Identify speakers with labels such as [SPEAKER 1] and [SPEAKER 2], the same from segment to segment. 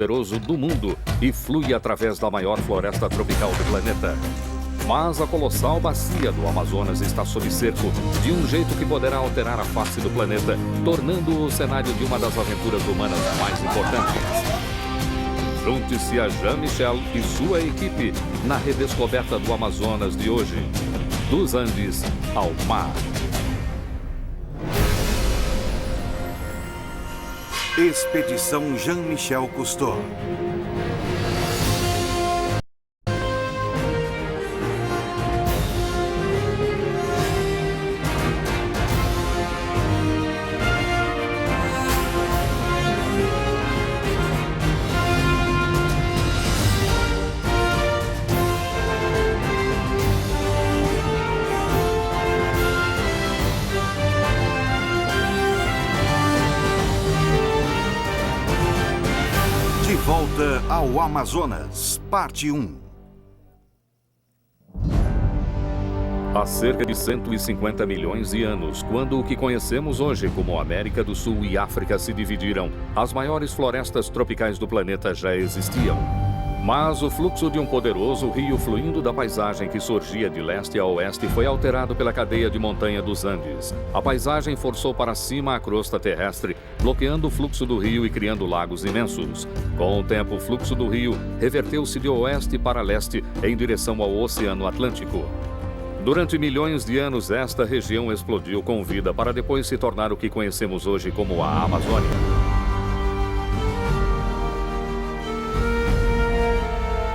[SPEAKER 1] poderoso do mundo e flui através da maior floresta tropical do planeta. Mas a colossal bacia do Amazonas está sob cerco de um jeito que poderá alterar a face do planeta, tornando-o o cenário de uma das aventuras humanas mais importantes. Junte-se a Jean-Michel e sua equipe na redescoberta do Amazonas de hoje, dos Andes ao mar.
[SPEAKER 2] Expedição Jean-Michel Cousteau. De volta ao Amazonas, parte 1.
[SPEAKER 1] Há cerca de 150 milhões de anos, quando o que conhecemos hoje como América do Sul e África se dividiram, as maiores florestas tropicais do planeta já existiam. Mas o fluxo de um poderoso rio fluindo da paisagem que surgia de leste a oeste foi alterado pela cadeia de montanha dos Andes. A paisagem forçou para cima a crosta terrestre, bloqueando o fluxo do rio e criando lagos imensos. Com o tempo, o fluxo do rio reverteu-se de oeste para leste em direção ao Oceano Atlântico. Durante milhões de anos, esta região explodiu com vida para depois se tornar o que conhecemos hoje como a Amazônia.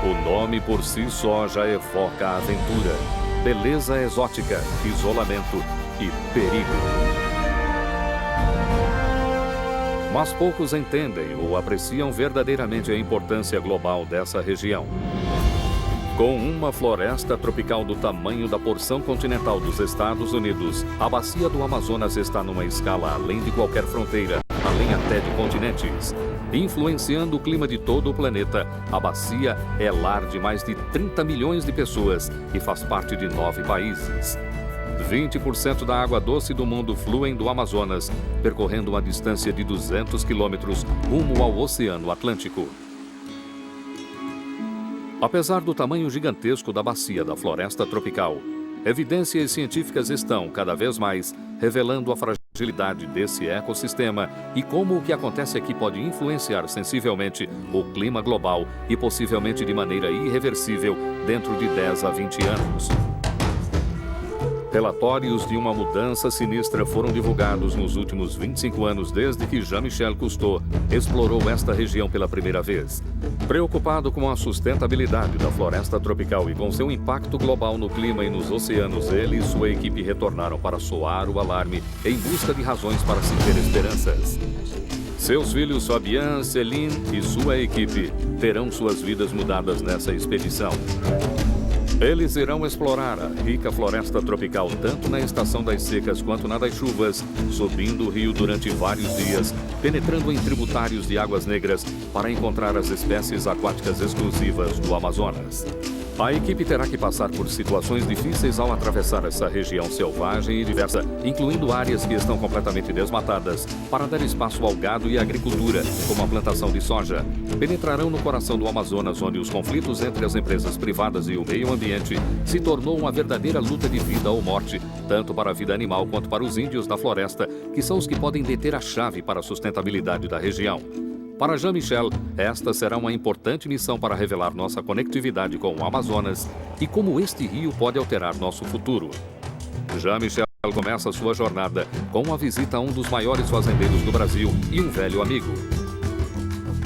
[SPEAKER 1] O nome por si só já evoca a aventura, beleza exótica, isolamento e perigo. Mas poucos entendem ou apreciam verdadeiramente a importância global dessa região. Com uma floresta tropical do tamanho da porção continental dos Estados Unidos, a bacia do Amazonas está numa escala além de qualquer fronteira, além até de continentes. Influenciando o clima de todo o planeta, a bacia é lar de mais de 30 milhões de pessoas e faz parte de 9 países. 20% da água doce do mundo fluem do Amazonas, percorrendo uma distância de 200 quilômetros rumo ao Oceano Atlântico. Apesar do tamanho gigantesco da bacia da floresta tropical, evidências científicas estão, cada vez mais, revelando a fragilidade desse ecossistema e como o que acontece aqui pode influenciar sensivelmente o clima global e possivelmente de maneira irreversível dentro de 10 a 20 anos. Relatórios de uma mudança sinistra foram divulgados nos últimos 25 anos desde que Jean-Michel Cousteau explorou esta região pela primeira vez. Preocupado com a sustentabilidade da floresta tropical e com seu impacto global no clima e nos oceanos, ele e sua equipe retornaram para soar o alarme em busca de razões para se ter esperanças. Seus filhos Fabien, Céline e sua equipe terão suas vidas mudadas nessa expedição. Eles irão explorar a rica floresta tropical tanto na estação das secas quanto na das chuvas, subindo o rio durante vários dias, penetrando em tributários de águas negras para encontrar as espécies aquáticas exclusivas do Amazonas. A equipe terá que passar por situações difíceis ao atravessar essa região selvagem e diversa, incluindo áreas que estão completamente desmatadas, para dar espaço ao gado e à agricultura, como a plantação de soja. Penetrarão no coração do Amazonas, onde os conflitos entre as empresas privadas e o meio ambiente se tornou uma verdadeira luta de vida ou morte, tanto para a vida animal quanto para os índios da floresta, que são os que podem deter a chave para a sustentabilidade da região. Para Jean-Michel, esta será uma importante missão para revelar nossa conectividade com o Amazonas e como este rio pode alterar nosso futuro. Jean-Michel começa sua jornada com uma visita a um dos maiores fazendeiros do Brasil e um velho amigo.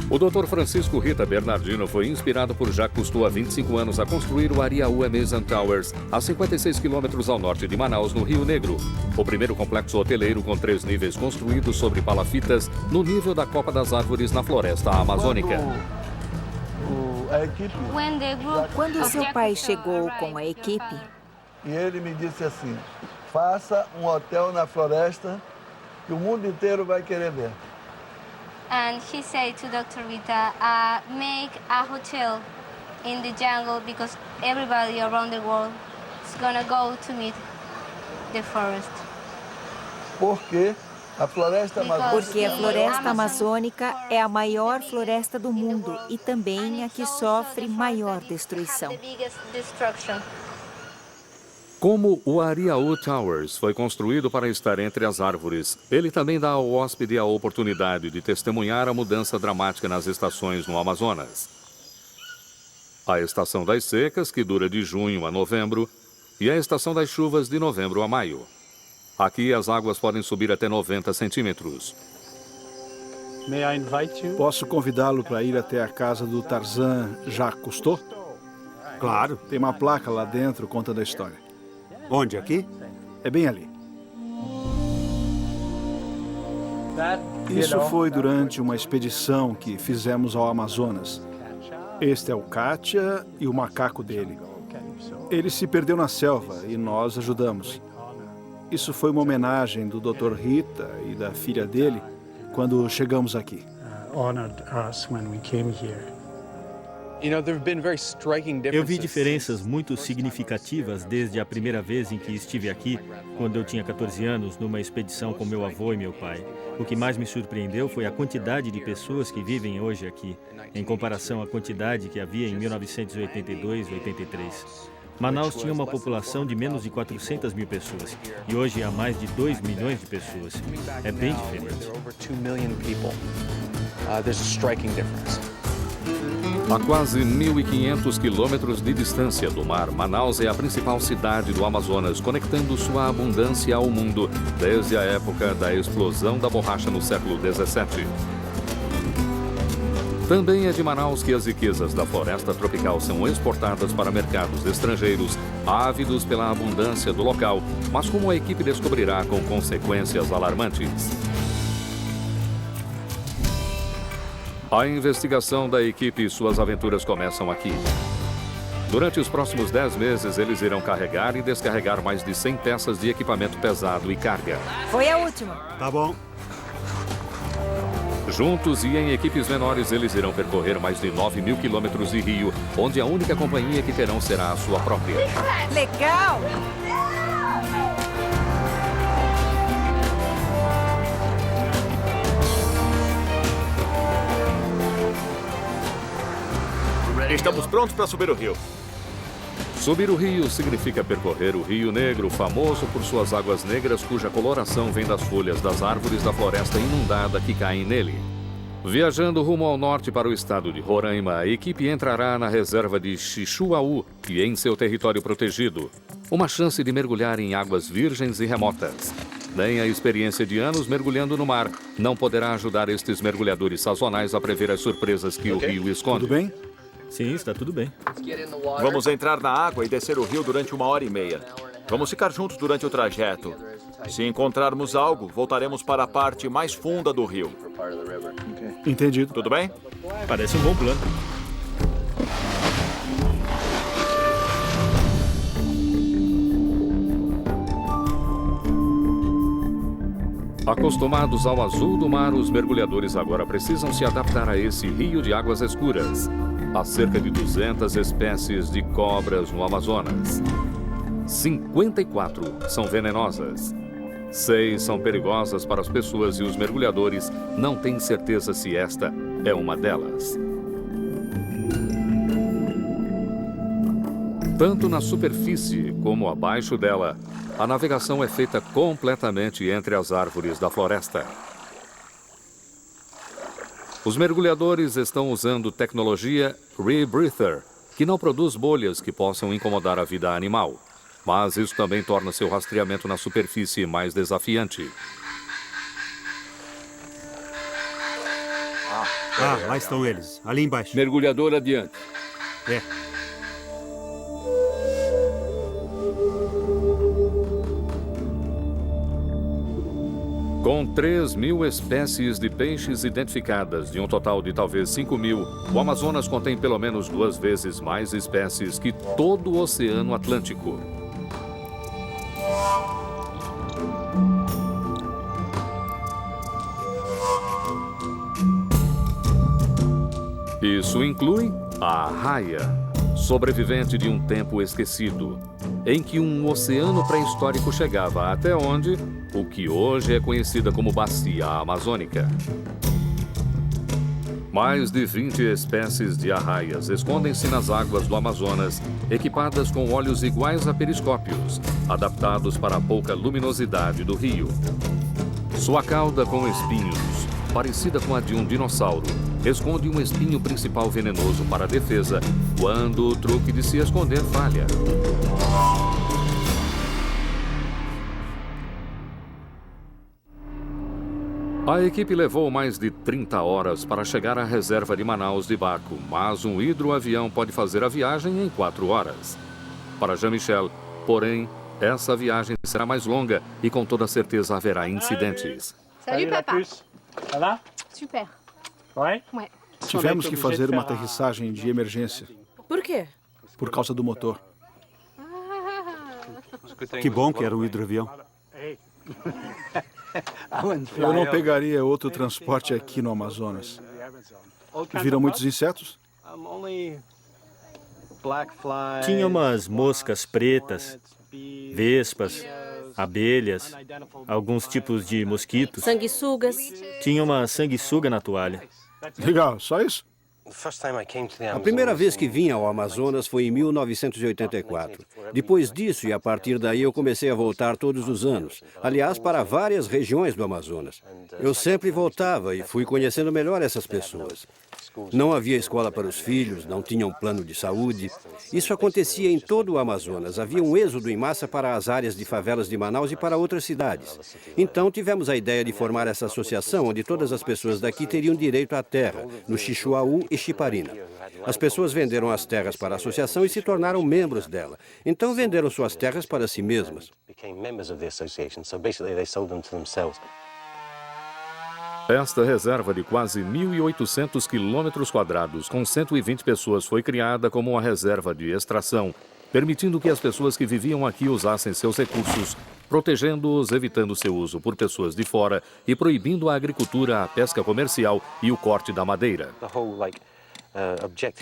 [SPEAKER 1] O Dr. Francisco Rita Bernardino foi inspirado por Jacques Cousteau há 25 anos a construir o Ariaú Amazon Towers, a 56 quilômetros ao norte de Manaus, no Rio Negro. O primeiro complexo hoteleiro com 3 níveis construído sobre palafitas no nível da Copa das Árvores na floresta amazônica.
[SPEAKER 3] Quando seu pai chegou com a equipe,
[SPEAKER 4] e ele me disse assim: faça um hotel na floresta que o mundo inteiro vai querer ver.
[SPEAKER 5] And he said to Dr. Rita, make a hotel in the jungle because everybody around the world is gonna go to meet the forest.
[SPEAKER 4] Porque A floresta amazônica...
[SPEAKER 3] Porque a floresta amazônica é a maior floresta do mundo e também a que sofre maior destruição.
[SPEAKER 1] Como o Ariaú Towers foi construído para estar entre as árvores, ele também dá ao hóspede a oportunidade de testemunhar a mudança dramática nas estações no Amazonas. A estação das secas, que dura de junho a novembro, e a estação das chuvas de novembro a maio. Aqui as águas podem subir até 90 centímetros.
[SPEAKER 6] Posso convidá-lo para ir até a casa do Tarzan Jacques Cousteau?
[SPEAKER 7] Claro.
[SPEAKER 6] Tem uma placa lá dentro contando a história.
[SPEAKER 7] Onde, aqui?
[SPEAKER 6] É bem ali. Isso foi durante uma expedição que fizemos ao Amazonas. Este é o Kátia e o macaco dele. Ele se perdeu na selva e nós ajudamos. Isso foi uma homenagem do Dr. Rita e da filha dele quando chegamos aqui.
[SPEAKER 8] Eu vi diferenças muito significativas desde a primeira vez em que estive aqui, quando eu tinha 14 anos, numa expedição com meu avô e meu pai. O que mais me surpreendeu foi a quantidade de pessoas que vivem hoje aqui, em comparação à quantidade que havia em 1982 e 83. Manaus tinha uma população de menos de 400 mil pessoas e hoje há mais de 2 milhões de pessoas. É bem diferente.
[SPEAKER 1] A quase 1.500 quilômetros de distância do mar, Manaus é a principal cidade do Amazonas, conectando sua abundância ao mundo desde a época da explosão da borracha no século XVII. Também é de Manaus que as riquezas da floresta tropical são exportadas para mercados estrangeiros, ávidos pela abundância do local, mas como a equipe descobrirá com consequências alarmantes. A investigação da equipe e suas aventuras começam aqui. Durante os próximos 10 meses, eles irão carregar e descarregar mais de 100 peças de equipamento pesado e carga.
[SPEAKER 3] Foi a última.
[SPEAKER 7] Tá bom.
[SPEAKER 1] Juntos e em equipes menores, eles irão percorrer mais de 9.000 quilômetros de rio, onde a única companhia que terão será a sua própria.
[SPEAKER 3] Legal!
[SPEAKER 7] Estamos prontos para subir o rio.
[SPEAKER 1] Subir o rio significa percorrer o Rio Negro, famoso por suas águas negras, cuja coloração vem das folhas das árvores da floresta inundada que caem nele. Viajando rumo ao norte para o estado de Roraima, a equipe entrará na reserva de Xixuaú e em seu território protegido. Uma chance de mergulhar em águas virgens e remotas. Nem a experiência de anos mergulhando no mar não poderá ajudar estes mergulhadores sazonais a prever as surpresas que o rio esconde.
[SPEAKER 6] Tudo bem?
[SPEAKER 8] Sim, está tudo bem.
[SPEAKER 9] Vamos entrar na água e descer o rio durante 1h30. Vamos ficar juntos durante o trajeto. Se encontrarmos algo, voltaremos para a parte mais funda do rio.
[SPEAKER 6] Entendido.
[SPEAKER 9] Tudo bem?
[SPEAKER 8] Parece um bom plano.
[SPEAKER 1] Acostumados ao azul do mar, os mergulhadores agora precisam se adaptar a esse rio de águas escuras. Há cerca de 200 espécies de cobras no Amazonas. 54 são venenosas. 6 são perigosas para as pessoas e os mergulhadores não têm certeza se esta é uma delas. Tanto na superfície como abaixo dela, a navegação é feita completamente entre as árvores da floresta. Os mergulhadores estão usando tecnologia Rebreather, que não produz bolhas que possam incomodar a vida animal. Mas isso também torna seu rastreamento na superfície mais desafiante.
[SPEAKER 7] Ah, lá estão eles, ali embaixo.
[SPEAKER 10] Mergulhador adiante.
[SPEAKER 7] É.
[SPEAKER 1] Com 3.000 espécies de peixes identificadas, de um total de talvez 5.000, o Amazonas contém pelo menos 2 vezes mais espécies que todo o Oceano Atlântico. Isso inclui a arraia, sobrevivente de um tempo esquecido, em que um oceano pré-histórico chegava até onde o que hoje é conhecida como Bacia Amazônica. Mais de 20 espécies de arraias escondem-se nas águas do Amazonas, equipadas com olhos iguais a periscópios, adaptados para a pouca luminosidade do rio. Sua cauda com espinhos, parecida com a de um dinossauro, esconde um espinho principal venenoso para a defesa quando o truque de se esconder falha. A equipe levou mais de 30 horas para chegar à reserva de Manaus de barco, mas um hidroavião pode fazer a viagem em 4 horas. Para Jean-Michel, porém, essa viagem será mais longa e com toda certeza haverá incidentes.
[SPEAKER 5] Salut, papa.
[SPEAKER 10] Ça va?
[SPEAKER 5] Super.
[SPEAKER 10] Ouais?
[SPEAKER 5] Ouais.
[SPEAKER 6] Tivemos que fazer uma aterrissagem de emergência
[SPEAKER 11] Por quê?
[SPEAKER 6] por causa do motor.
[SPEAKER 7] Que bom que era um hidroavião.
[SPEAKER 6] Eu não pegaria outro transporte aqui no Amazonas. Viram muitos insetos?
[SPEAKER 8] Tinha umas moscas pretas, vespas, abelhas, alguns tipos de mosquitos.
[SPEAKER 11] Sanguessugas.
[SPEAKER 8] Tinha uma sanguessuga na toalha.
[SPEAKER 6] Legal, só isso?
[SPEAKER 12] A primeira vez que vim ao Amazonas foi em 1984. Depois disso e a partir daí eu comecei a voltar todos os anos. Aliás, para várias regiões do Amazonas. Eu sempre voltava e fui conhecendo melhor essas pessoas. Não havia escola para os filhos, não tinham plano de saúde. Isso acontecia em todo o Amazonas. Havia um êxodo em massa para as áreas de favelas de Manaus e para outras cidades. Então tivemos a ideia de formar essa associação onde todas as pessoas daqui teriam direito à terra, no Xixuaú e Xiparina. As pessoas venderam as terras para a associação e se tornaram membros dela. Então venderam suas terras para si mesmas.
[SPEAKER 1] Esta reserva de quase 1.800 quilômetros quadrados, com 120 pessoas, foi criada como uma reserva de extração, permitindo que as pessoas que viviam aqui usassem seus recursos, protegendo-os, evitando seu uso por pessoas de fora e proibindo a agricultura, a pesca comercial e o corte da madeira.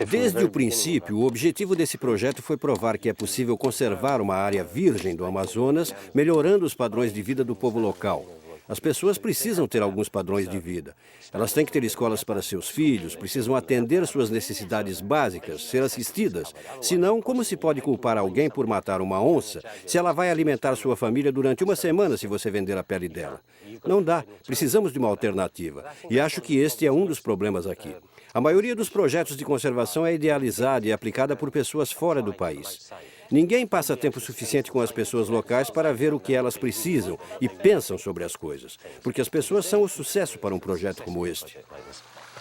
[SPEAKER 12] Desde o princípio, o objetivo desse projeto foi provar que é possível conservar uma área virgem do Amazonas, melhorando os padrões de vida do povo local. As pessoas precisam ter alguns padrões de vida. Elas têm que ter escolas para seus filhos, precisam atender suas necessidades básicas, ser assistidas. Senão, como se pode culpar alguém por matar uma onça se ela vai alimentar sua família durante uma semana se você vender a pele dela? Não dá. Precisamos de uma alternativa. E acho que este é um dos problemas aqui. A maioria dos projetos de conservação é idealizada e aplicada por pessoas fora do país. Ninguém passa tempo suficiente com as pessoas locais para ver o que elas precisam e pensam sobre as coisas, porque as pessoas são o sucesso para um projeto como este.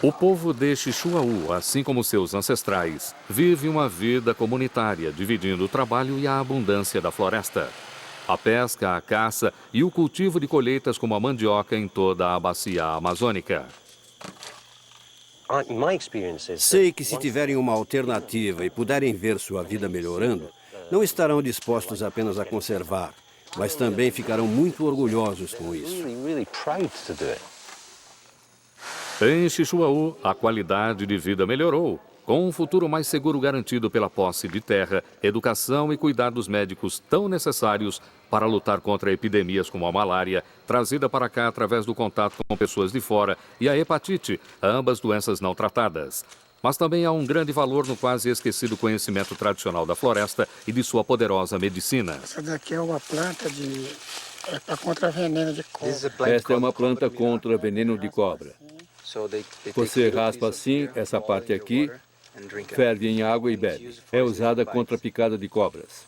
[SPEAKER 1] O povo de Xixuaú, assim como seus ancestrais, vive uma vida comunitária, dividindo o trabalho e a abundância da floresta. A pesca, a caça e o cultivo de colheitas como a mandioca em toda a bacia amazônica.
[SPEAKER 12] Sei que se tiverem uma alternativa e puderem ver sua vida melhorando, não estarão dispostos apenas a conservar, mas também ficarão muito orgulhosos com isso.
[SPEAKER 1] Em Xixuaú, a qualidade de vida melhorou, com um futuro mais seguro garantido pela posse de terra, educação e cuidados médicos tão necessários para lutar contra epidemias como a malária, trazida para cá através do contato com pessoas de fora, e a hepatite, ambas doenças não tratadas. Mas também há um grande valor no quase esquecido conhecimento tradicional da floresta e de sua poderosa medicina.
[SPEAKER 13] Essa daqui é uma planta para contra veneno de cobra.
[SPEAKER 14] Esta é uma planta contra veneno de cobra. Você raspa assim, essa parte aqui, ferve em água e bebe. É usada contra a picada de cobras.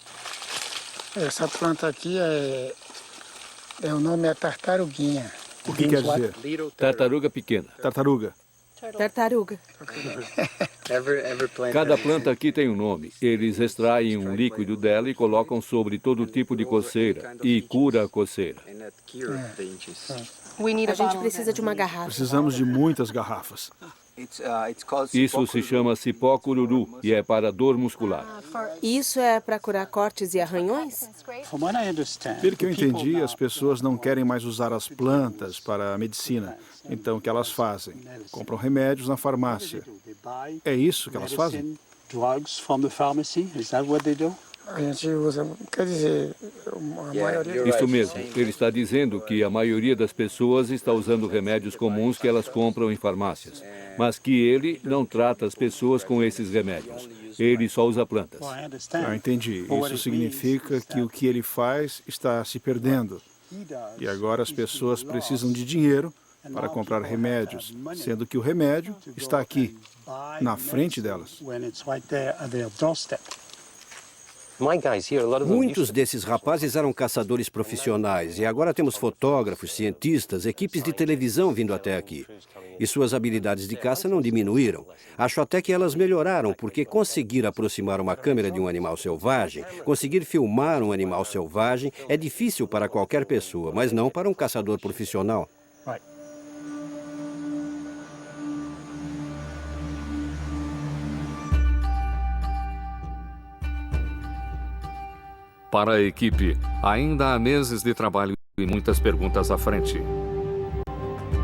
[SPEAKER 13] Essa planta aqui o nome é tartaruguinha.
[SPEAKER 6] O que quer dizer?
[SPEAKER 14] Tartaruga pequena.
[SPEAKER 6] Tartaruga.
[SPEAKER 11] Tartaruga.
[SPEAKER 14] Cada planta aqui tem um nome. Eles extraem um líquido dela e colocam sobre todo tipo de coceira e cura a coceira.
[SPEAKER 11] A gente precisa de uma garrafa.
[SPEAKER 6] Precisamos de muitas garrafas.
[SPEAKER 14] Isso se chama cipó cururu e é para dor muscular.
[SPEAKER 11] Isso é para curar cortes e arranhões?
[SPEAKER 6] Pelo que eu entendi, as pessoas não querem mais usar as plantas para a medicina. Então, o que elas fazem? Compram remédios na farmácia. É isso que elas fazem?
[SPEAKER 13] drugs from the pharmacy? Is that what they do?
[SPEAKER 10] A gente usa, quer dizer, a maioria...
[SPEAKER 14] Isso mesmo. Ele está dizendo que a maioria das pessoas está usando remédios comuns que elas compram em farmácias, mas que ele não trata as pessoas com esses remédios. Ele só usa plantas.
[SPEAKER 6] Entendi. Isso significa que o que ele faz está se perdendo. E agora as pessoas precisam de dinheiro para comprar remédios, sendo que o remédio está aqui, na frente delas.
[SPEAKER 12] Muitos desses rapazes eram caçadores profissionais e agora temos fotógrafos, cientistas, equipes de televisão vindo até aqui. E suas habilidades de caça não diminuíram. Acho até que elas melhoraram, porque conseguir aproximar uma câmera de um animal selvagem, conseguir filmar um animal selvagem é difícil para qualquer pessoa, mas não para um caçador profissional.
[SPEAKER 1] Para a equipe, ainda há meses de trabalho e muitas perguntas à frente.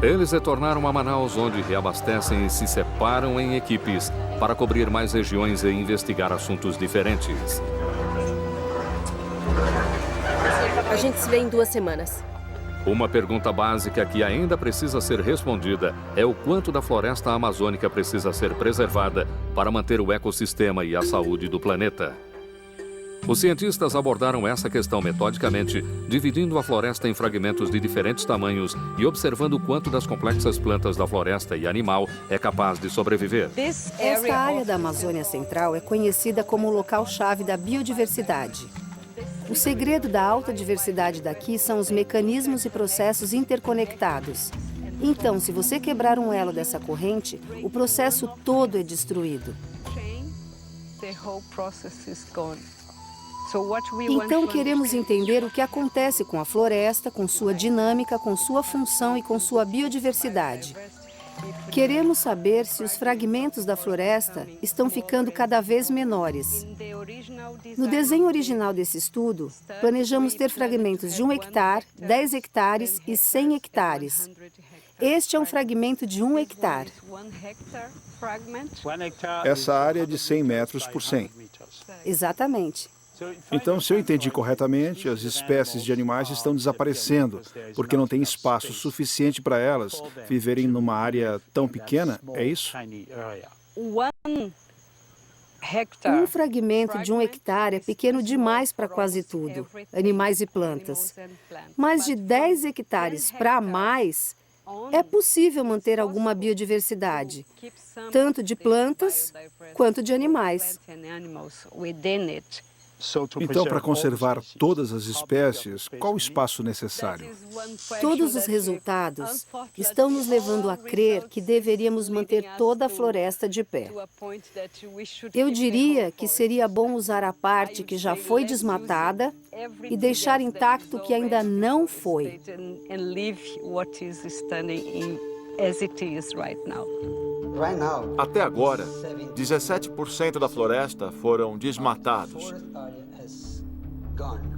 [SPEAKER 1] Eles retornaram a Manaus, onde reabastecem e se separam em equipes para cobrir mais regiões e investigar assuntos diferentes.
[SPEAKER 11] A gente se vê em 2 semanas.
[SPEAKER 1] Uma pergunta básica que ainda precisa ser respondida é o quanto da floresta amazônica precisa ser preservada para manter o ecossistema e a saúde do planeta. Os cientistas abordaram essa questão metodicamente, dividindo a floresta em fragmentos de diferentes tamanhos e observando o quanto das complexas plantas da floresta e animal é capaz de sobreviver.
[SPEAKER 15] Esta área da Amazônia Central é conhecida como o local-chave da biodiversidade. O segredo da alta diversidade daqui são os mecanismos e processos interconectados. Então, se você quebrar um elo dessa corrente, o processo todo é destruído. Então, queremos entender o que acontece com a floresta, com sua dinâmica, com sua função e com sua biodiversidade. Queremos saber se os fragmentos da floresta estão ficando cada vez menores. No desenho original desse estudo, planejamos ter fragmentos de 1 hectare, 10 hectares e 100 hectares. Este é um fragmento de 1 hectare.
[SPEAKER 6] Essa área é de 100 metros por 100.
[SPEAKER 15] Exatamente.
[SPEAKER 6] Então, se eu entendi corretamente, as espécies de animais estão desaparecendo, porque não tem espaço suficiente para elas viverem numa área tão pequena, é isso?
[SPEAKER 15] Um fragmento de 1 hectare é pequeno demais para quase tudo, animais e plantas. Mas de 10 hectares para mais, é possível manter alguma biodiversidade, tanto de plantas quanto de animais.
[SPEAKER 6] Então, para conservar todas as espécies, qual o espaço necessário?
[SPEAKER 15] Todos os resultados estão nos levando a crer que deveríamos manter toda a floresta de pé. Eu diria que seria bom usar a parte que já foi desmatada e deixar intacto o que ainda não foi.
[SPEAKER 9] Até agora, 17% da floresta foram desmatados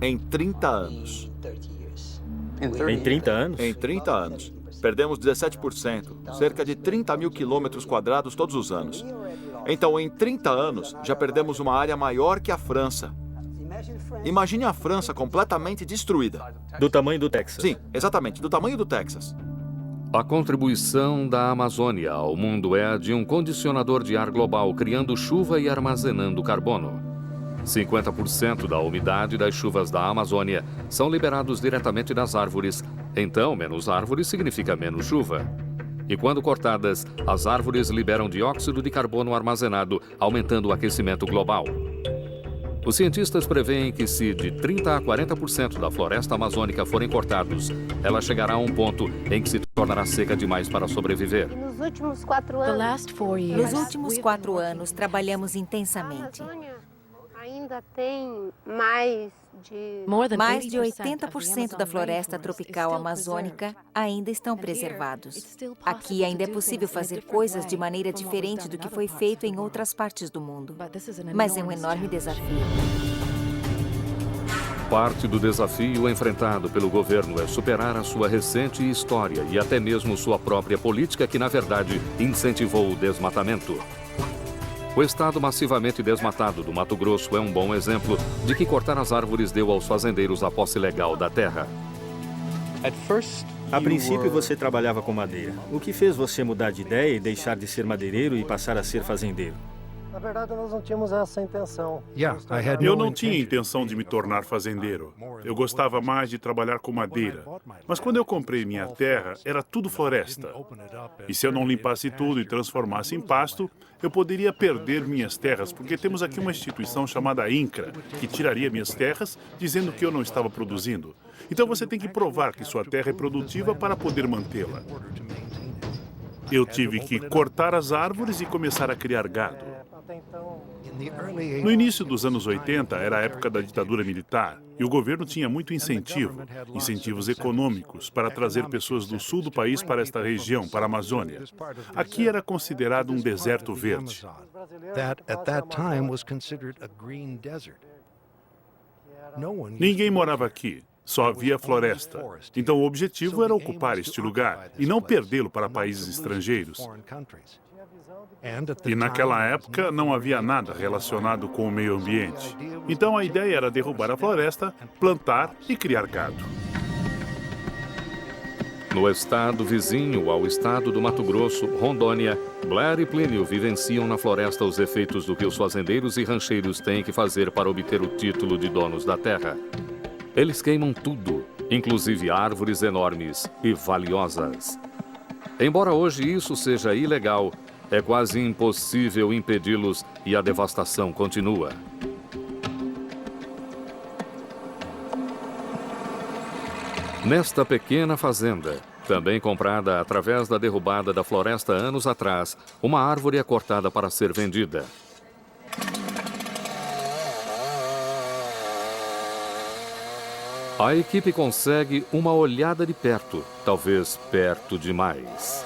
[SPEAKER 9] em 30 anos.
[SPEAKER 8] Em 30 anos?
[SPEAKER 9] Em 30 anos. Perdemos 17%, cerca de 30 mil quilômetros quadrados todos os anos. Então, em 30 anos, já perdemos uma área maior que a França. Imagine a França completamente destruída.
[SPEAKER 8] Do tamanho do Texas.
[SPEAKER 9] Sim, exatamente, do tamanho do Texas.
[SPEAKER 1] A contribuição da Amazônia ao mundo é a de um condicionador de ar global, criando chuva e armazenando carbono. 50% da umidade das chuvas da Amazônia são liberados diretamente das árvores, então menos árvores significa menos chuva. E quando cortadas, as árvores liberam dióxido de carbono armazenado, aumentando o aquecimento global. Os cientistas preveem que se de 30% a 40% da floresta amazônica forem cortados, ela chegará a um ponto em que se tornará seca demais para sobreviver.
[SPEAKER 3] Nos últimos 4 anos, trabalhamos intensamente.
[SPEAKER 5] Ainda tem mais
[SPEAKER 3] de 80% da floresta tropical amazônica ainda estão preservados. Aqui ainda é possível fazer coisas de maneira diferente do que foi feito em outras partes do mundo. Mas é um enorme desafio.
[SPEAKER 1] Parte do desafio enfrentado pelo governo é superar a sua recente história e até mesmo sua própria política que, na verdade, incentivou o desmatamento. O estado massivamente desmatado do Mato Grosso é um bom exemplo de que cortar as árvores deu aos fazendeiros a posse legal da terra.
[SPEAKER 8] A princípio, você trabalhava com madeira. O que fez você mudar de ideia e deixar de ser madeireiro e passar a ser fazendeiro?
[SPEAKER 16] Na verdade, nós não tínhamos essa intenção.
[SPEAKER 17] Eu não tinha intenção de me tornar fazendeiro. Eu gostava mais de trabalhar com madeira. Mas quando eu comprei minha terra, era tudo floresta. E se eu não limpasse tudo e transformasse em pasto, eu poderia perder minhas terras, porque temos aqui uma instituição chamada INCRA, que tiraria minhas terras, dizendo que eu não estava produzindo. Então você tem que provar que sua terra é produtiva para poder mantê-la. Eu tive que cortar as árvores e começar a criar gado. No início dos anos 80, era a época da ditadura militar, e o governo tinha muito incentivos econômicos para trazer pessoas do sul do país para esta região, para a Amazônia. Aqui era considerado um deserto verde. Ninguém morava aqui. Só havia floresta. Então o objetivo era ocupar este lugar e não perdê-lo para países estrangeiros. E naquela época não havia nada relacionado com o meio ambiente. Então a ideia era derrubar a floresta, plantar e criar gado.
[SPEAKER 1] No estado vizinho ao estado do Mato Grosso, Rondônia, Blair e Plínio vivenciam na floresta os efeitos do que os fazendeiros e rancheiros têm que fazer para obter o título de donos da terra. Eles queimam tudo, inclusive árvores enormes e valiosas. Embora hoje isso seja ilegal, é quase impossível impedi-los e a devastação continua. Nesta pequena fazenda, também comprada através da derrubada da floresta anos atrás, uma árvore é cortada para ser vendida. A equipe consegue uma olhada de perto, talvez perto demais.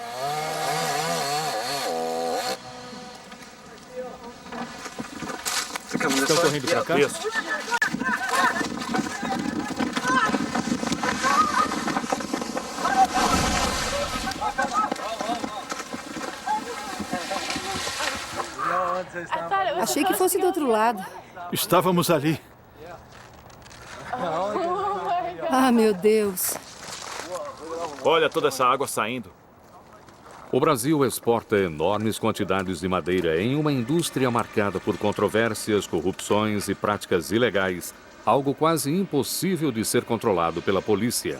[SPEAKER 8] Estão correndo para cá?
[SPEAKER 17] Isso.
[SPEAKER 15] Achei que fosse do outro lado.
[SPEAKER 6] Estávamos ali.
[SPEAKER 15] Ah, meu Deus.
[SPEAKER 9] Olha toda essa água saindo.
[SPEAKER 1] O Brasil exporta enormes quantidades de madeira em uma indústria marcada por controvérsias, corrupções e práticas ilegais, algo quase impossível de ser controlado pela polícia.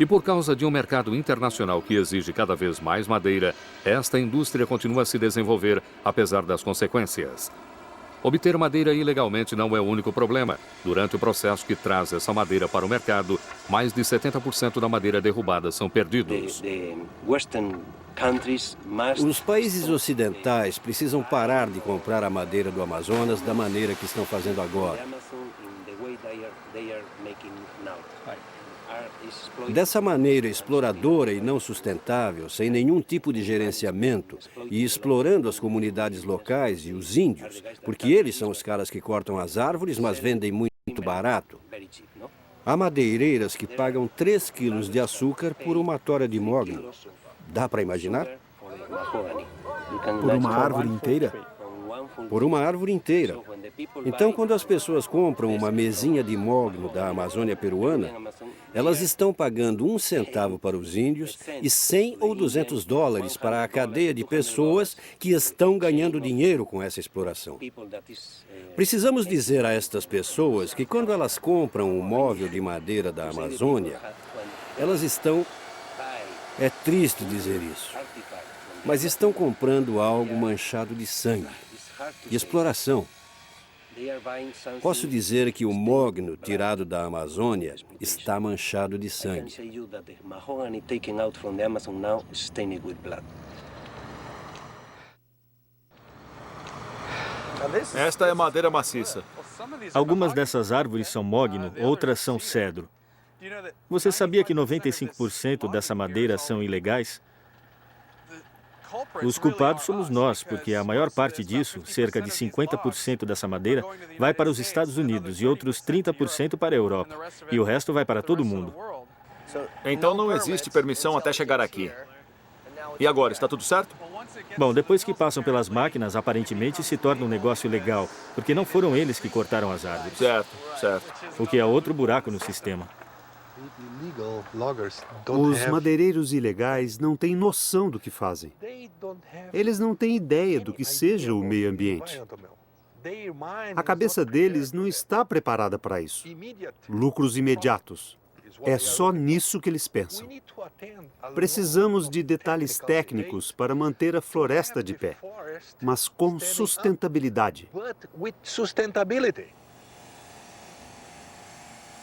[SPEAKER 1] E por causa de um mercado internacional que exige cada vez mais madeira, esta indústria continua a se desenvolver, apesar das consequências. Obter madeira ilegalmente não é o único problema. Durante o processo que traz essa madeira para o mercado, mais de 70% da madeira derrubada são perdidos.
[SPEAKER 12] Os países ocidentais precisam parar de comprar a madeira do Amazonas da maneira que estão fazendo agora. Dessa maneira exploradora e não sustentável, sem nenhum tipo de gerenciamento e explorando as comunidades locais e os índios, porque eles são os caras que cortam as árvores, mas vendem muito barato. Há madeireiras que pagam 3 quilos de açúcar por uma tora de mogno. Dá para imaginar?
[SPEAKER 6] Por uma árvore inteira?
[SPEAKER 12] Por uma árvore inteira. Então, quando as pessoas compram uma mesinha de mogno da Amazônia peruana, elas estão pagando 1 centavo para os índios e 100 ou 200 dólares para a cadeia de pessoas que estão ganhando dinheiro com essa exploração. Precisamos dizer a estas pessoas que quando elas compram um móvel de madeira da Amazônia, elas estão... É triste dizer isso, mas estão comprando algo manchado de sangue, de exploração. Posso dizer que o mogno tirado da Amazônia está manchado de sangue.
[SPEAKER 9] Esta é madeira maciça.
[SPEAKER 8] Algumas dessas árvores são mogno, outras são cedro. Você sabia que 95% dessa madeira são ilegais? Os culpados somos nós, porque a maior parte disso, cerca de 50% dessa madeira, vai para os Estados Unidos e outros 30% para a Europa. E o resto vai para todo mundo.
[SPEAKER 9] Então não existe permissão até chegar aqui. E agora, está tudo certo?
[SPEAKER 8] Bom, depois que passam pelas máquinas, aparentemente se torna um negócio legal, porque não foram eles que cortaram as árvores.
[SPEAKER 9] Certo, certo.
[SPEAKER 8] O que é outro buraco no sistema.
[SPEAKER 7] Os madeireiros ilegais não têm noção do que fazem. Eles não têm ideia do que seja o meio ambiente. A cabeça deles não está preparada para isso. Lucros imediatos. É só nisso que eles pensam. Precisamos de detalhes técnicos para manter a floresta de pé, mas com sustentabilidade.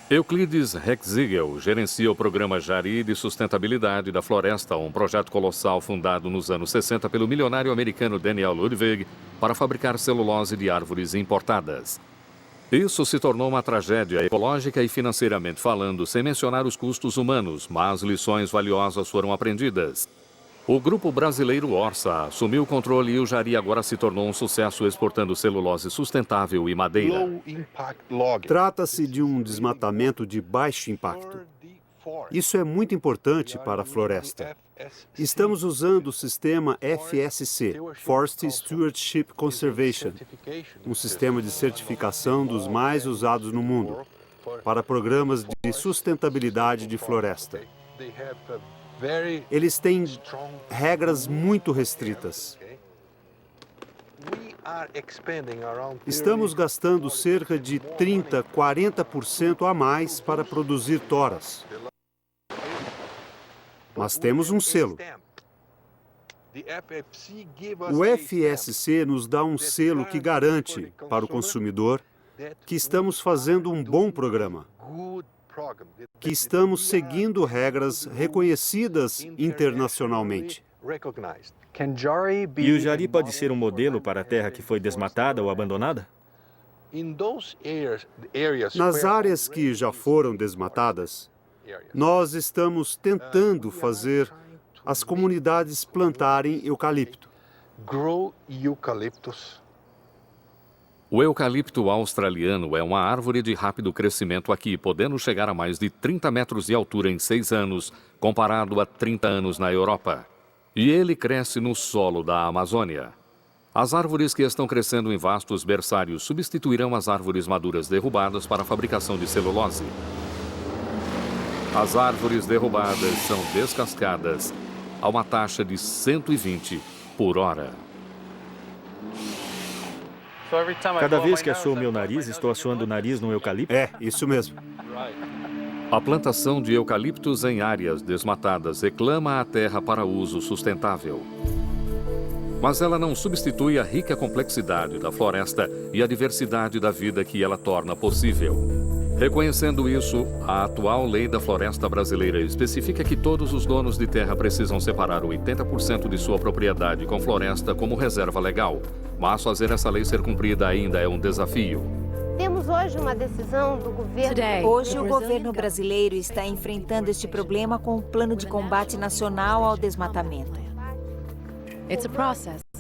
[SPEAKER 1] Euclides Rexigel gerencia o programa Jari de Sustentabilidade da Floresta, um projeto colossal fundado nos anos 60 pelo milionário americano Daniel Ludwig para fabricar celulose de árvores importadas. Isso se tornou uma tragédia ecológica e financeiramente falando, sem mencionar os custos humanos, mas lições valiosas foram aprendidas. O grupo brasileiro Orsa assumiu o controle e o Jari agora se tornou um sucesso exportando celulose sustentável e madeira.
[SPEAKER 7] Trata-se de um desmatamento de baixo impacto. Isso é muito importante para a floresta. Estamos usando o sistema FSC, Forest Stewardship Conservation, um sistema de certificação dos mais usados no mundo, para programas de sustentabilidade de floresta. Eles têm regras muito restritas. Estamos gastando cerca de 30%, 40% a mais para produzir toras. Mas temos um selo. O FSC nos dá um selo que garante para o consumidor que estamos fazendo um bom programa, que estamos seguindo regras reconhecidas internacionalmente.
[SPEAKER 8] E o Jari pode ser um modelo para a terra que foi desmatada ou abandonada?
[SPEAKER 7] Nas áreas que já foram desmatadas, nós estamos tentando fazer as comunidades plantarem eucalipto.
[SPEAKER 1] O eucalipto australiano é uma árvore de rápido crescimento aqui, podendo chegar a mais de 30 metros de altura em 6 anos, comparado a 30 anos na Europa. E ele cresce no solo da Amazônia. As árvores que estão crescendo em vastos berçários substituirão as árvores maduras derrubadas para a fabricação de celulose. As árvores derrubadas são descascadas a uma taxa de 120 por hora.
[SPEAKER 8] Cada vez que assoo meu nariz, estou assoando o nariz no eucalipto?
[SPEAKER 7] É, isso mesmo.
[SPEAKER 1] A plantação de eucaliptos em áreas desmatadas reclama a terra para uso sustentável. Mas ela não substitui a rica complexidade da floresta e a diversidade da vida que ela torna possível. Reconhecendo isso, a atual lei da floresta brasileira especifica que todos os donos de terra precisam separar 80% de sua propriedade com floresta como reserva legal. Mas fazer essa lei ser cumprida ainda é um desafio.
[SPEAKER 18] Temos hoje uma decisão do governo.
[SPEAKER 3] Hoje o governo brasileiro está enfrentando este problema com o Plano de Combate Nacional ao Desmatamento.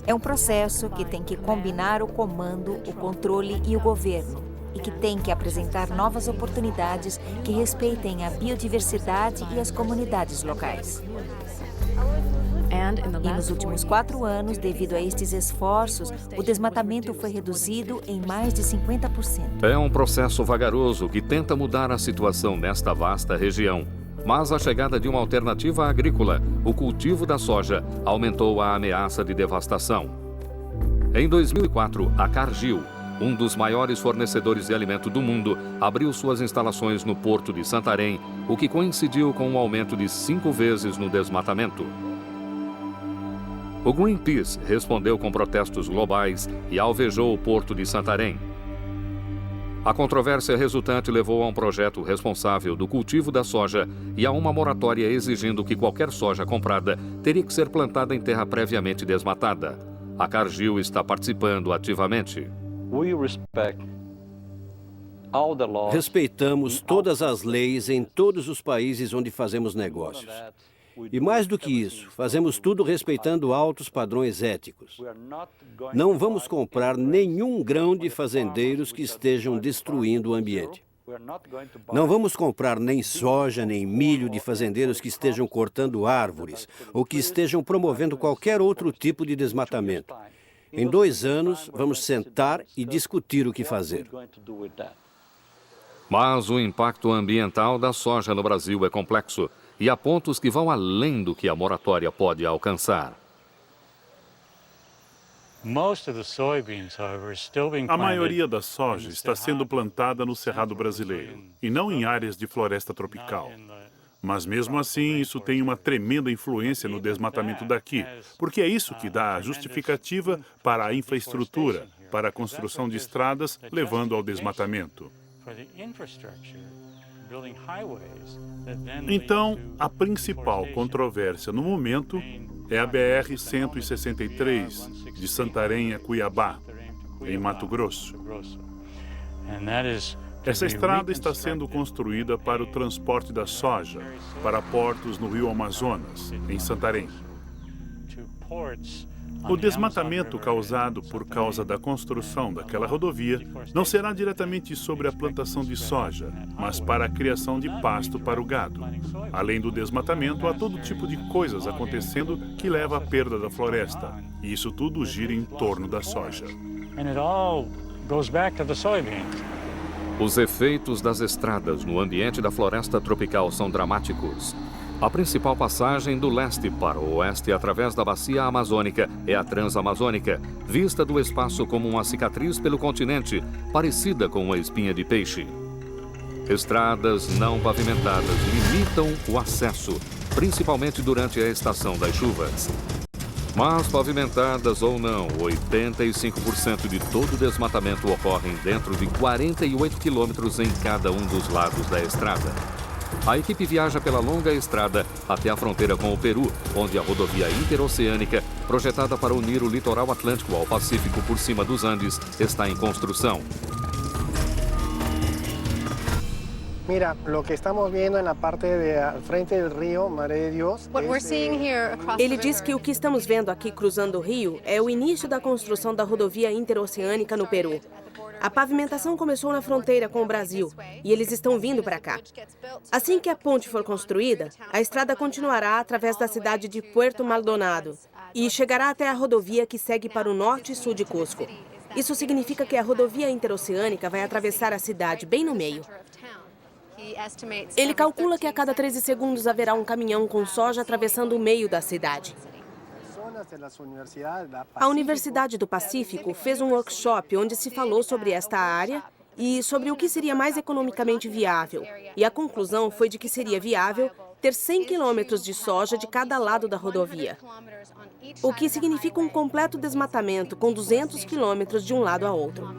[SPEAKER 3] É um processo que tem que combinar o comando, o controle e o governo, e que tem que apresentar novas oportunidades que respeitem a biodiversidade e as comunidades locais. E nos últimos 4 anos, devido a estes esforços, o desmatamento foi reduzido em mais de 50%.
[SPEAKER 1] É um processo vagaroso que tenta mudar a situação nesta vasta região. Mas a chegada de uma alternativa agrícola, o cultivo da soja, aumentou a ameaça de devastação. Em 2004, a Cargill, um dos maiores fornecedores de alimento do mundo, abriu suas instalações no porto de Santarém, o que coincidiu com um aumento de 5 vezes no desmatamento. O Greenpeace respondeu com protestos globais e alvejou o porto de Santarém. A controvérsia resultante levou a um projeto responsável do cultivo da soja e a uma moratória exigindo que qualquer soja comprada teria que ser plantada em terra previamente desmatada. A Cargill está participando ativamente.
[SPEAKER 12] Respeitamos todas as leis em todos os países onde fazemos negócios. E mais do que isso, fazemos tudo respeitando altos padrões éticos. Não vamos comprar nenhum grão de fazendeiros que estejam destruindo o ambiente. Não vamos comprar nem soja, nem milho de fazendeiros que estejam cortando árvores ou que estejam promovendo qualquer outro tipo de desmatamento. Em 2 anos, vamos sentar e discutir o que fazer.
[SPEAKER 1] Mas o impacto ambiental da soja no Brasil é complexo e há pontos que vão além do que a moratória pode alcançar.
[SPEAKER 17] A maioria da soja está sendo plantada no Cerrado brasileiro e não em áreas de floresta tropical. Mas mesmo assim, isso tem uma tremenda influência no desmatamento daqui, porque é isso que dá a justificativa para a infraestrutura, para a construção de estradas, levando ao desmatamento. Então, a principal controvérsia no momento é a BR-163, de Santarém a Cuiabá, em Mato Grosso. Essa estrada está sendo construída para o transporte da soja para portos no Rio Amazonas, em Santarém. O desmatamento causado por causa da construção daquela rodovia não será diretamente sobre a plantação de soja, mas para a criação de pasto para o gado. Além do desmatamento, há todo tipo de coisas acontecendo que leva à perda da floresta. E isso tudo gira em torno da soja.
[SPEAKER 1] Os efeitos das estradas no ambiente da floresta tropical são dramáticos. A principal passagem do leste para o oeste através da bacia amazônica é a Transamazônica, vista do espaço como uma cicatriz pelo continente, parecida com uma espinha de peixe. Estradas não pavimentadas limitam o acesso, principalmente durante a estação das chuvas. Mas pavimentadas ou não, 85% de todo o desmatamento ocorre dentro de 48 quilômetros em cada um dos lados da estrada. A equipe viaja pela longa estrada até a fronteira com o Peru, onde a rodovia interoceânica, projetada para unir o litoral atlântico ao Pacífico por cima dos Andes, está em construção.
[SPEAKER 16] Mira, lo que estamos viendo na parte de frente do rio Madre de Dios.
[SPEAKER 11] Ele diz que o que estamos vendo aqui cruzando o rio é o início da construção da rodovia interoceânica no Peru. A pavimentação começou na fronteira com o Brasil e eles estão vindo para cá. Assim que a ponte for construída, a estrada continuará através da cidade de Puerto Maldonado e chegará até a rodovia que segue para o norte e sul de Cusco. Isso significa que a rodovia interoceânica vai atravessar a cidade bem no meio. Ele calcula que a cada 13 segundos haverá um caminhão com soja atravessando o meio da cidade. A Universidade do Pacífico fez um workshop onde se falou sobre esta área e sobre o que seria mais economicamente viável. E a conclusão foi de que seria viável ter 100 quilômetros de soja de cada lado da rodovia, o que significa um completo desmatamento com 200 quilômetros de um lado a outro.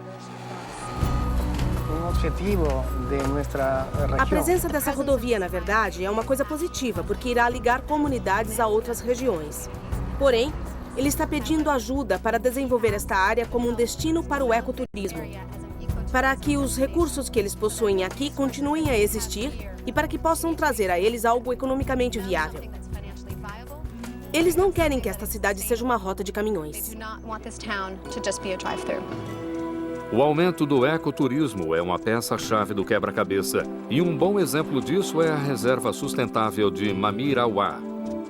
[SPEAKER 11] A presença dessa rodovia, na verdade, é uma coisa positiva, porque irá ligar comunidades a outras regiões. Porém, ele está pedindo ajuda para desenvolver esta área como um destino para o ecoturismo, para que os recursos que eles possuem aqui continuem a existir e para que possam trazer a eles algo economicamente viável. Eles não querem que esta cidade seja uma rota de caminhões.
[SPEAKER 1] O aumento do ecoturismo é uma peça-chave do quebra-cabeça e um bom exemplo disso é a reserva sustentável de Mamirauá.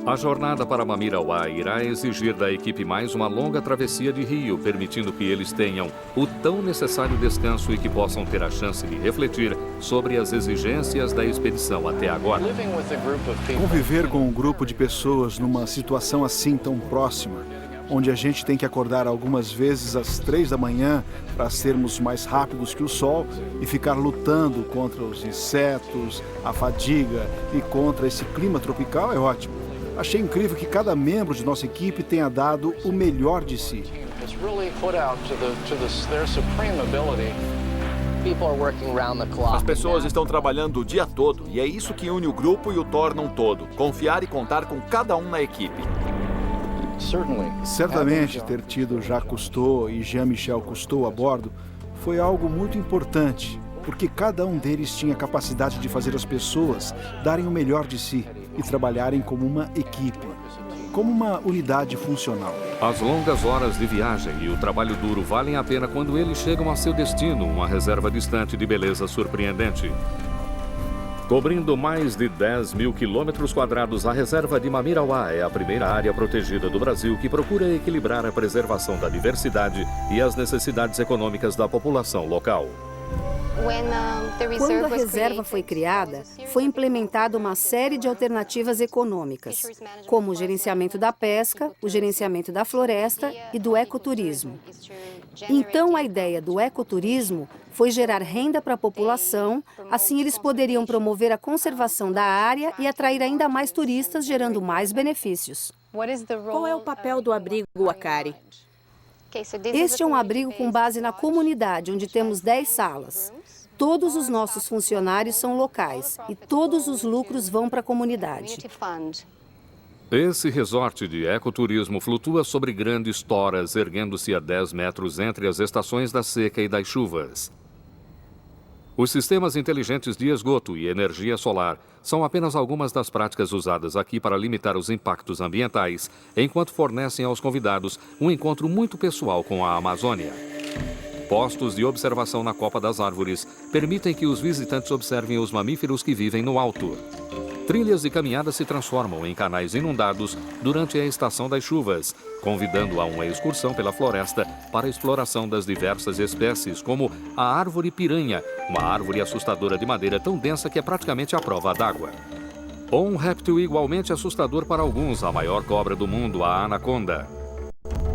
[SPEAKER 1] A jornada para Mamirauá irá exigir da equipe mais uma longa travessia de rio, permitindo que eles tenham o tão necessário descanso e que possam ter a chance de refletir sobre as exigências da expedição até agora.
[SPEAKER 6] Conviver com um grupo de pessoas numa situação assim tão próxima, onde a gente tem que acordar algumas vezes às 3 da manhã para sermos mais rápidos que o sol e ficar lutando contra os insetos, a fadiga e contra esse clima tropical é ótimo. Achei incrível que cada membro de nossa equipe tenha dado o melhor de si.
[SPEAKER 9] As pessoas estão trabalhando o dia todo e é isso que une o grupo e o torna um todo. Confiar e contar com cada um na equipe.
[SPEAKER 6] Certamente, ter tido Jacques Cousteau e Jean-Michel Cousteau a bordo foi algo muito importante, porque cada um deles tinha a capacidade de fazer as pessoas darem o melhor de si e trabalharem como uma equipe. como uma unidade funcional.
[SPEAKER 1] As longas horas de viagem e o trabalho duro valem a pena quando eles chegam a seu destino, uma reserva distante de beleza surpreendente. Cobrindo mais de 10 mil quilômetros quadrados, a reserva de Mamirauá é a primeira área protegida do Brasil que procura equilibrar a preservação da diversidade e as necessidades econômicas da população local.
[SPEAKER 15] Quando a reserva foi criada, foi implementada uma série de alternativas econômicas, como o gerenciamento da pesca, o gerenciamento da floresta e do ecoturismo. Então, a ideia do ecoturismo foi gerar renda para a população, assim eles poderiam promover a conservação da área e atrair ainda mais turistas, gerando mais benefícios.
[SPEAKER 11] Qual é o papel do abrigo Wakari?
[SPEAKER 15] Este é um abrigo com base na comunidade, onde temos 10 salas. Todos os nossos funcionários são locais e todos os lucros vão para a comunidade.
[SPEAKER 1] Esse resort de ecoturismo flutua sobre grandes toras, erguendo-se a 10 metros entre as estações da seca e das chuvas. Os sistemas inteligentes de esgoto e energia solar são apenas algumas das práticas usadas aqui para limitar os impactos ambientais, enquanto fornecem aos convidados um encontro muito pessoal com a Amazônia. Postos de observação na copa das árvores permitem que os visitantes observem os mamíferos que vivem no alto. Trilhas de caminhada se transformam em canais inundados durante a estação das chuvas, convidando a uma excursão pela floresta para a exploração das diversas espécies, como a árvore piranha, uma árvore assustadora de madeira tão densa que é praticamente à prova d'água. Ou um réptil igualmente assustador para alguns, a maior cobra do mundo, a anaconda.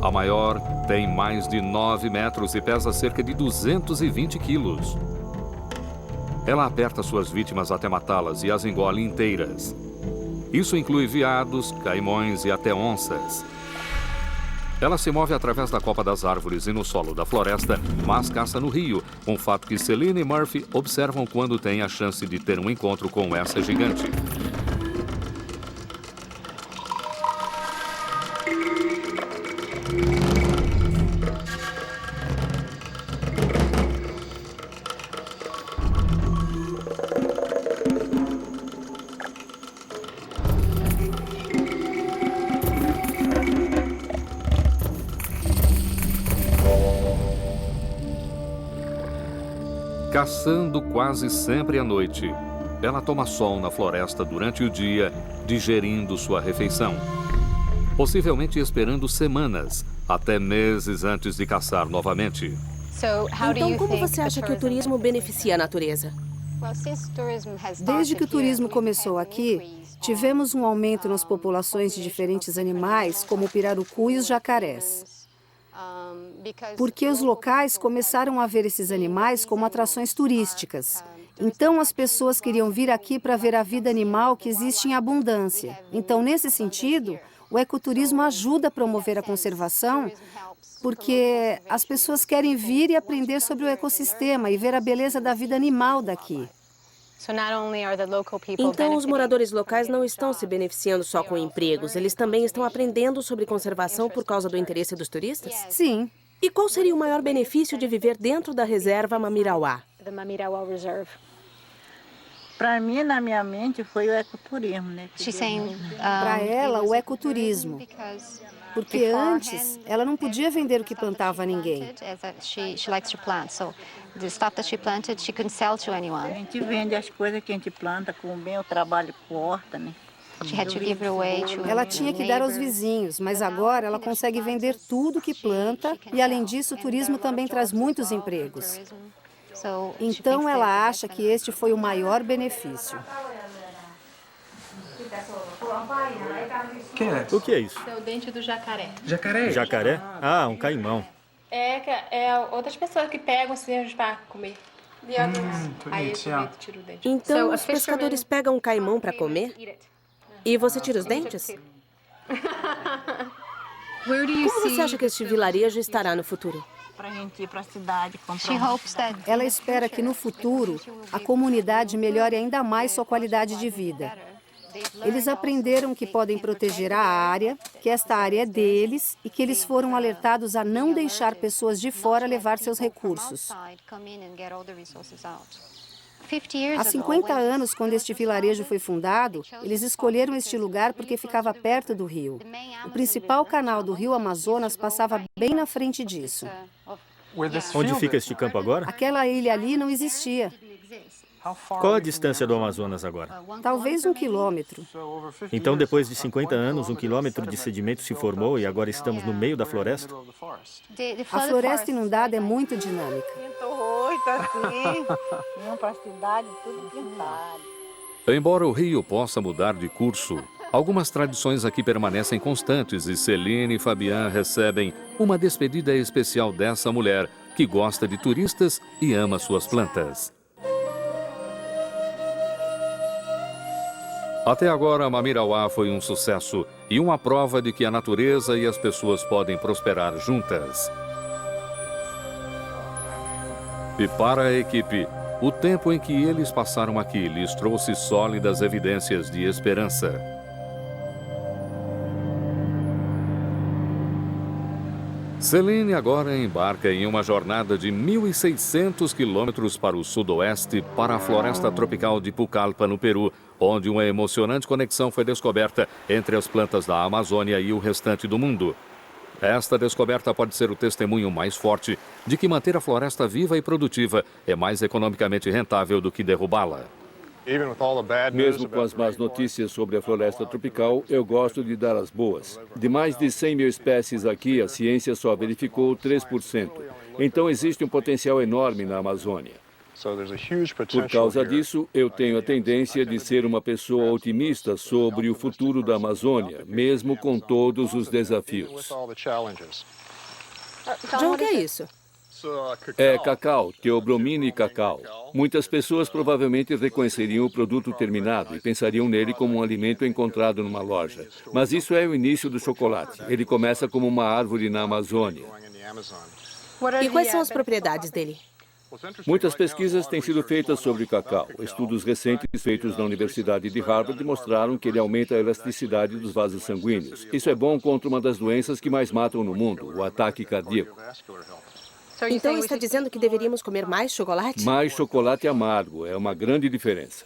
[SPEAKER 1] A maior tem mais de 9 metros e pesa cerca de 220 quilos. Ela aperta suas vítimas até matá-las e as engole inteiras. Isso inclui veados, caimões e até onças. Ela se move através da copa das árvores e no solo da floresta, mas caça no rio, um fato que Celine e Murphy observam quando têm a chance de ter um encontro com essa gigante. Caçando quase sempre à noite, ela toma sol na floresta durante o dia, digerindo sua refeição. Possivelmente esperando semanas, até meses antes de caçar novamente.
[SPEAKER 11] Então, como você acha que o turismo beneficia a natureza?
[SPEAKER 15] Desde que o turismo começou aqui, tivemos um aumento nas populações de diferentes animais, como o pirarucu e os jacarés. Porque os locais começaram a ver esses animais como atrações turísticas. Então, as pessoas queriam vir aqui para ver a vida animal que existe em abundância. Então, nesse sentido, o ecoturismo ajuda a promover a conservação, porque as pessoas querem vir e aprender sobre o ecossistema e ver a beleza da vida animal daqui.
[SPEAKER 11] Então, os moradores locais não estão se beneficiando só com empregos, eles também estão aprendendo sobre conservação por causa do interesse dos turistas?
[SPEAKER 15] Sim.
[SPEAKER 11] E qual seria o maior benefício de viver dentro da reserva Mamirauá?
[SPEAKER 19] Para mim, na minha mente, foi o ecoturismo, né?
[SPEAKER 15] Para ela, o ecoturismo. Porque antes, ela não podia vender o que plantava a ninguém.
[SPEAKER 19] A gente vende as coisas que a gente planta, com bem o trabalho corta, né?
[SPEAKER 15] Ela tinha que dar aos vizinhos, mas agora ela consegue vender tudo que planta e, além disso, o turismo também traz muitos empregos. Então, ela acha que este foi o maior benefício.
[SPEAKER 8] O que é isso?
[SPEAKER 20] É o dente do jacaré.
[SPEAKER 8] Jacaré? Jacaré? Ah, um caimão.
[SPEAKER 20] É outras pessoas que pegam assim para comer. Aí eu tiro o dente.
[SPEAKER 11] Então, os pescadores pegam um caimão para comer? E você tira os dentes? Como você acha que este vilarejo estará no futuro?
[SPEAKER 19] Para a gente ir para a cidade comprar.
[SPEAKER 15] Ela espera que no futuro a comunidade melhore ainda mais sua qualidade de vida. Eles aprenderam que podem proteger a área, que esta área é deles e que eles foram alertados a não deixar pessoas de fora levar seus recursos. Há 50 anos, quando este vilarejo foi fundado, eles escolheram este lugar porque ficava perto do rio. O principal canal do rio Amazonas passava bem na frente disso.
[SPEAKER 8] Onde fica este campo agora?
[SPEAKER 15] Aquela ilha ali não existia.
[SPEAKER 8] Qual a distância do Amazonas agora?
[SPEAKER 15] Talvez 1 quilômetro.
[SPEAKER 8] Então, depois de 50 anos, 1 quilômetro de sedimento se formou e agora estamos no meio da floresta?
[SPEAKER 15] A floresta inundada é muito dinâmica.
[SPEAKER 1] Embora o rio possa mudar de curso, algumas tradições aqui permanecem constantes e Celine e Fabian recebem uma despedida especial dessa mulher que gosta de turistas e ama suas plantas. Até agora, Mamirauá foi um sucesso e uma prova de que a natureza e as pessoas podem prosperar juntas. E para a equipe, o tempo em que eles passaram aqui lhes trouxe sólidas evidências de esperança. Celine agora embarca em uma jornada de 1.600 quilômetros para o sudoeste, para a floresta tropical de Pucallpa, no Peru, onde uma emocionante conexão foi descoberta entre as plantas da Amazônia e o restante do mundo. Esta descoberta pode ser o testemunho mais forte de que manter a floresta viva e produtiva é mais economicamente rentável do que derrubá-la.
[SPEAKER 14] Mesmo com as más notícias sobre a floresta tropical, eu gosto de dar as boas. De mais de 100 mil espécies aqui, a ciência só verificou 3%. Então existe um potencial enorme na Amazônia. Por causa disso, eu tenho a tendência de ser uma pessoa otimista sobre o futuro da Amazônia, mesmo com todos os desafios.
[SPEAKER 11] John, o que é isso?
[SPEAKER 14] É cacau, teobromina e cacau. Muitas pessoas provavelmente reconheceriam o produto terminado e pensariam nele como um alimento encontrado numa loja. Mas isso é o início do chocolate. Ele começa como uma árvore na Amazônia.
[SPEAKER 11] E quais são as propriedades dele?
[SPEAKER 14] Muitas pesquisas têm sido feitas sobre cacau. Estudos recentes feitos na Universidade de Harvard mostraram que ele aumenta a elasticidade dos vasos sanguíneos. Isso é bom contra uma das doenças que mais matam no mundo, o ataque cardíaco.
[SPEAKER 11] Então está dizendo que deveríamos comer mais chocolate?
[SPEAKER 14] Mais chocolate amargo, é uma grande diferença.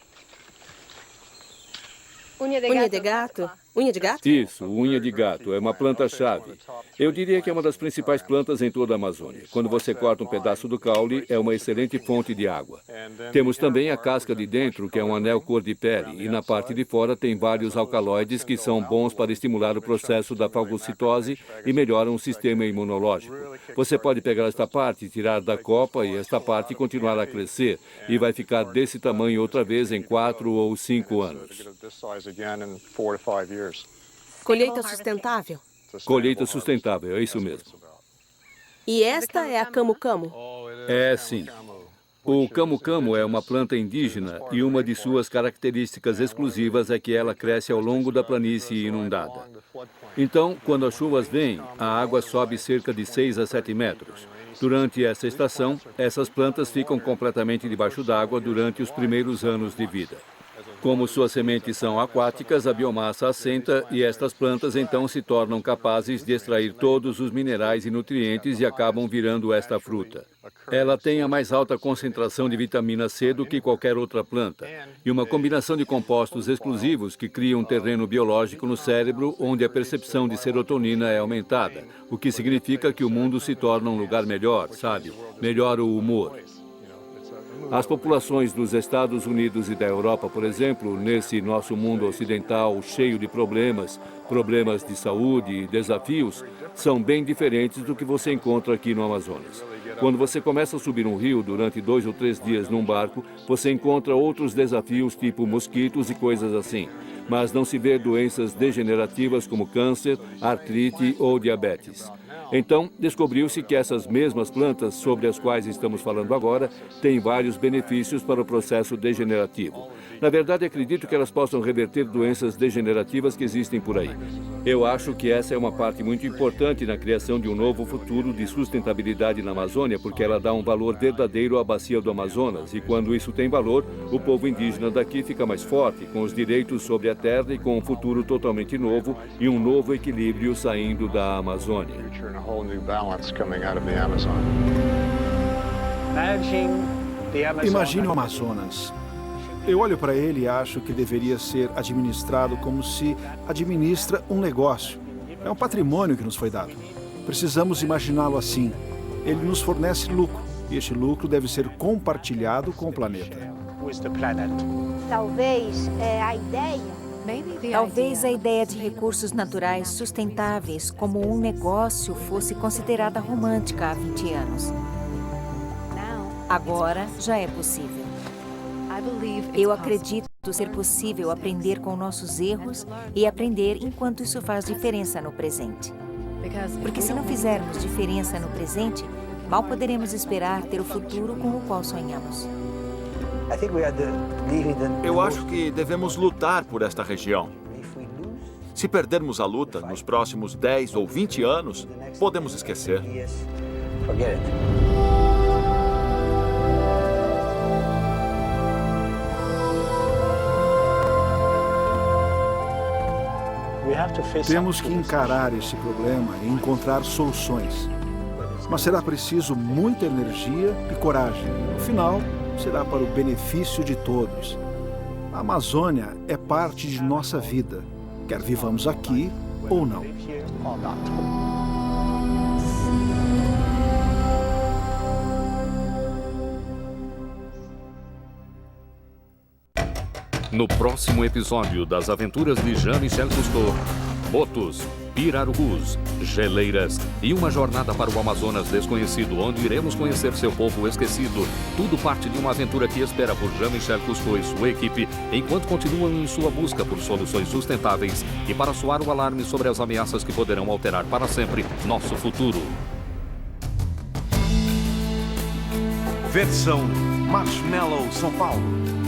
[SPEAKER 11] Unha de gato? Unha de gato?
[SPEAKER 14] Isso, unha de gato. É uma planta-chave. Eu diria que é uma das principais plantas em toda a Amazônia. Quando você corta um pedaço do caule, é uma excelente fonte de água. Temos também a casca de dentro, que é um anel cor de pele, e na parte de fora tem vários alcaloides que são bons para estimular o processo da fagocitose e melhoram o sistema imunológico. Você pode pegar esta parte, tirar da copa e esta parte continuar a crescer, e vai ficar desse tamanho outra vez em 4 ou 5 anos.
[SPEAKER 11] Colheita sustentável?
[SPEAKER 14] Colheita sustentável, é isso mesmo.
[SPEAKER 11] E esta é a camu-camu?
[SPEAKER 14] É, sim. O camu-camu é uma planta indígena e uma de suas características exclusivas é que ela cresce ao longo da planície inundada. Então, quando as chuvas vêm, a água sobe cerca de 6 a 7 metros. Durante essa estação, essas plantas ficam completamente debaixo d'água durante os primeiros anos de vida. Como suas sementes são aquáticas, a biomassa assenta e estas plantas então se tornam capazes de extrair todos os minerais e nutrientes e acabam virando esta fruta. Ela tem a mais alta concentração de vitamina C do que qualquer outra planta e uma combinação de compostos exclusivos que criam um terreno biológico no cérebro onde a percepção de serotonina é aumentada, o que significa que o mundo se torna um lugar melhor, sabe? Melhora o humor. As populações dos Estados Unidos e da Europa, por exemplo, nesse nosso mundo ocidental cheio de problemas de saúde e desafios, são bem diferentes do que você encontra aqui no Amazonas. Quando você começa a subir um rio durante 2 ou 3 dias num barco, você encontra outros desafios tipo mosquitos e coisas assim. Mas não se vê doenças degenerativas como câncer, artrite ou diabetes. Então, descobriu-se que essas mesmas plantas, sobre as quais estamos falando agora, têm vários benefícios para o processo degenerativo. Na verdade, acredito que elas possam reverter doenças degenerativas que existem por aí. Eu acho que essa é uma parte muito importante na criação de um novo futuro de sustentabilidade na Amazônia, porque ela dá um valor verdadeiro à bacia do Amazonas. E quando isso tem valor, o povo indígena daqui fica mais forte, com os direitos sobre a terra e com um futuro totalmente novo e um novo equilíbrio saindo da Amazônia.
[SPEAKER 6] Imagine o Amazonas. Eu olho para ele e acho que deveria ser administrado como se administra um negócio. É um patrimônio que nos foi dado. Precisamos imaginá-lo assim. Ele nos fornece lucro, e este lucro deve ser compartilhado com o planeta.
[SPEAKER 3] Talvez a ideia de recursos naturais sustentáveis como um negócio fosse considerada romântica há 20 anos. Agora já é possível. Eu acredito ser possível aprender com nossos erros e aprender enquanto isso faz diferença no presente. Porque se não fizermos diferença no presente, mal poderemos esperar ter o futuro com o qual sonhamos.
[SPEAKER 9] Eu acho que devemos lutar por esta região. Se perdermos a luta nos próximos 10 ou 20 anos, podemos esquecer.
[SPEAKER 6] Temos que encarar esse problema e encontrar soluções. Mas será preciso muita energia e coragem. No final, será para o benefício de todos. A Amazônia é parte de nossa vida, quer vivamos aqui ou não.
[SPEAKER 1] No próximo episódio das aventuras de Jean-Michel Cousteau, motos, pirarucus, geleiras e uma jornada para o Amazonas desconhecido, onde iremos conhecer seu povo esquecido. Tudo parte de uma aventura que espera por Jean-Michel Cousteau e sua equipe, enquanto continuam em sua busca por soluções sustentáveis e para soar o alarme sobre as ameaças que poderão alterar para sempre nosso futuro.
[SPEAKER 2] Versão Marshmallow São Paulo.